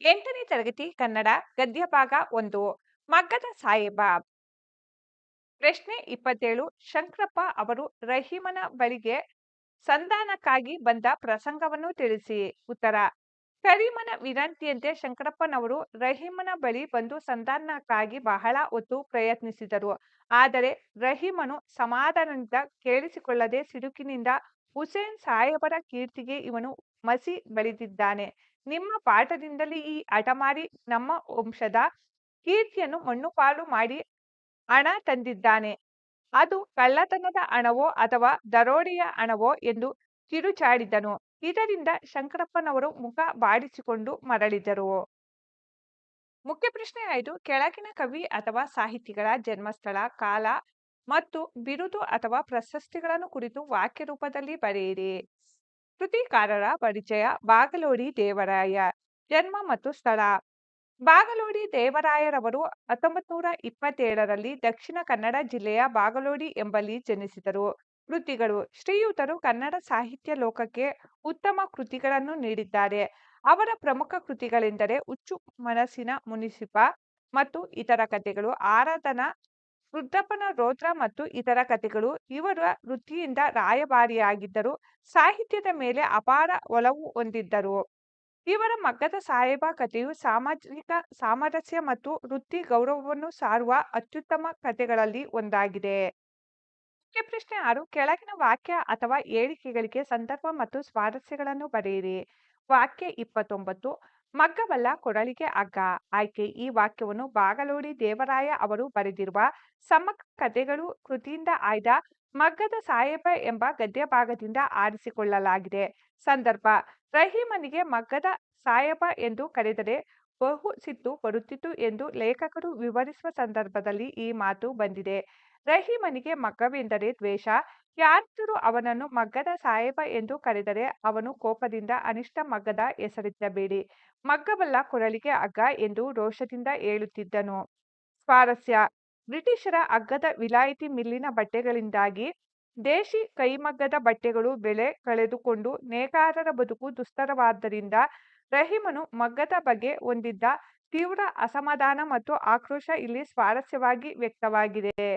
8ನೇ ತರಗತಿ ಕನ್ನಡ ಗದ್ಯ ಭಾಗ 1 ಮಗ್ಗದ ಸಾಹೇಬ. ಪ್ರಶ್ನೆ 27. ಶಂಕರಪ್ಪ ಅವರು ರಹೀಮನ ಬಳಿಗೆ ಸಂಧಾನಕ್ಕಾಗಿ ಬಂದ ಪ್ರಸಂಗವನ್ನು ತಿಳಿಸಿ. ಉತ್ತರ: ಕರೀಮನ ವಿನಂತಿಯಂತೆ ಶಂಕರಪ್ಪನವರು ರಹೀಮನ ಬಳಿ ಬಂದು ಸಂಧಾನಕ್ಕಾಗಿ ಬಹಳ ಹೊತ್ತು ಪ್ರಯತ್ನಿಸಿದರು. ಆದರೆ ರಹೀಮನು ಸಮಾಧಾನದಿಂದ ಕೇಳಿಸಿಕೊಳ್ಳದೆ ಸಿಡುಕಿನಿಂದ ಹುಸೇನ್ ಸಾಹೇಬರ ಕೀರ್ತಿಗೆ ಇವನು ಮಸಿ ಬಳಿದಿದ್ದಾನೆ. ನಿಮ್ಮ ಪಾಠದಿಂದಲೇ ಈ ಹಠಮಾರಿ ನಮ್ಮ ವಂಶದ ಕೀರ್ತಿಯನ್ನು ಮಣ್ಣುಪಾಲು ಮಾಡಿ ಹಣ ತಂದಿದ್ದಾನೆ. ಅದು ಕಳ್ಳತನದ ಹಣವೋ ಅಥವಾ ದರೋಡೆಯ ಹಣವೋ ಎಂದು ಕಿರುಚಾಡಿದನು. ಇದರಿಂದ ಶಂಕರಪ್ಪನವರು ಮುಖ ಬಾಡಿಸಿಕೊಂಡು ಮರಳಿದರು. ಮುಖ್ಯ ಪ್ರಶ್ನೆ 5. ಕೆಳಗಿನ ಕವಿ ಅಥವಾ ಸಾಹಿತಿಗಳ ಜನ್ಮಸ್ಥಳ, ಕಾಲ ಮತ್ತು ಬಿರುದು ಅಥವಾ ಪ್ರಶಸ್ತಿಗಳನ್ನು ಕುರಿತು ವಾಕ್ಯ ರೂಪದಲ್ಲಿ ಬರೆಯಿರಿ. ಕೃತಿಕಾರರ ಪರಿಚಯ. ಬಾಗಲೋಡಿ ದೇವರಾಯ. ಜನ್ಮ ಮತ್ತು ಸ್ಥಳ. ಬಾಗಲೋಡಿ ದೇವರಾಯರವರು 1927ರಲ್ಲಿ ದಕ್ಷಿಣ ಕನ್ನಡ ಜಿಲ್ಲೆಯ ಬಾಗಲೋಡಿ ಎಂಬಲ್ಲಿ ಜನಿಸಿದರು. ಕೃತಿಗಳು. ಶ್ರೀಯುತರು ಕನ್ನಡ ಸಾಹಿತ್ಯ ಲೋಕಕ್ಕೆ ಉತ್ತಮ ಕೃತಿಗಳನ್ನು ನೀಡಿದ್ದಾರೆ. ಅವರ ಪ್ರಮುಖ ಕೃತಿಗಳೆಂದರೆ ಹುಚ್ಚು ಮನಸ್ಸಿನ ಮುನಿಸಿಪ ಮತ್ತು ಇತರ ಕಥೆಗಳು, ಆರಾಧನಾ, ರುದ್ರಪ್ಪನ ರೌದ್ರ ಮತ್ತು ಇತರ ಕಥೆಗಳು. ಇವರ ವೃತ್ತಿಯಿಂದ ರಾಯಭಾರಿಯಾಗಿದ್ದರು. ಸಾಹಿತ್ಯದ ಮೇಲೆ ಅಪಾರ ಒಲವು ಹೊಂದಿದ್ದರು. ಇವರ ಮಗ್ಗದ ಸಾಹೇಬ ಕಥೆಯು ಸಾಮಾಜಿಕ ಸಾಮರಸ್ಯ ಮತ್ತು ವೃತ್ತಿ ಗೌರವವನ್ನು ಸಾರುವ ಅತ್ಯುತ್ತಮ ಕಥೆಗಳಲ್ಲಿ ಒಂದಾಗಿದೆ. ಮುಖ್ಯ ಪ್ರಶ್ನೆ 6. ಕೆಳಗಿನ ವಾಕ್ಯ ಅಥವಾ ಹೇಳಿಕೆಗಳಿಗೆ ಸಂದರ್ಭ ಮತ್ತು ಸ್ವಾರಸ್ಯಗಳನ್ನು ಬರೆಯಿರಿ. ವಾಕ್ಯ 29. ಮಗ್ಗವಲ್ಲ ಕೊಡಲಿಗೆ ಹಗ್ಗ. ಆಯ್ಕೆ. ಈ ವಾಕ್ಯವನ್ನು ಬಾಗಲೋಡಿ ದೇವರಾಯ ಅವರು ಬರೆದಿರುವ ಸಮಗ್ರ ಕಥೆಗಳು ಕೃತಿಯಿಂದ ಆಯ್ದ ಮಗ್ಗದ ಸಾಹೇಬ ಎಂಬ ಗದ್ಯ ಭಾಗದಿಂದ ಆರಿಸಿಕೊಳ್ಳಲಾಗಿದೆ. ಸಂದರ್ಭ: ರಹೀಮನಿಗೆ ಮಗ್ಗದ ಸಾಹೇಬ ಎಂದು ಕರೆದರೆ ಬಹು ಸಿಟ್ಟು ಬರುತ್ತಿತ್ತು ಎಂದು ಲೇಖಕರು ವಿವರಿಸುವ ಸಂದರ್ಭದಲ್ಲಿ ಈ ಮಾತು ಬಂದಿದೆ. ರಹೀಮನಿಗೆ ಮಗ್ಗವೆಂದರೆ ದ್ವೇಷ. ಯಾರಾದರೂ ಅವನನ್ನು ಮಗ್ಗದ ಸಾಹೇಬ ಎಂದು ಕರೆದರೆ ಅವನು ಕೋಪದಿಂದ ಅನಿಷ್ಟ ಮಗ್ಗದ ಹೆಸರೆತ್ತಬೇಡಿ, ಮಗ್ಗವಲ್ಲ ಕೊಡಲಿಗೆ ಹಗ್ಗ ಎಂದು ರೋಷದಿಂದ ಹೇಳುತ್ತಿದ್ದನು. ಸ್ವಾರಸ್ಯ: ಬ್ರಿಟಿಷರ ಹಗ್ಗದ ವಿಲಾಯಿತಿ ಮಿಲ್ಲಿನ ಬಟ್ಟೆಗಳಿಂದಾಗಿ ದೇಶಿ ಕೈಮಗ್ಗದ ಬಟ್ಟೆಗಳು ಬೆಲೆ ಕಳೆದುಕೊಂಡು ನೇಕಾರರ ಬದುಕು ದುಸ್ತರವಾದ್ದರಿಂದ ರಹೀಮನು ಮಗ್ಗದ ಬಗ್ಗೆ ಹೊಂದಿದ್ದ ತೀವ್ರ ಅಸಮಾಧಾನ ಮತ್ತು ಆಕ್ರೋಶ ಇಲ್ಲಿ ಸ್ವಾರಸ್ಯವಾಗಿ ವ್ಯಕ್ತವಾಗಿದೆ.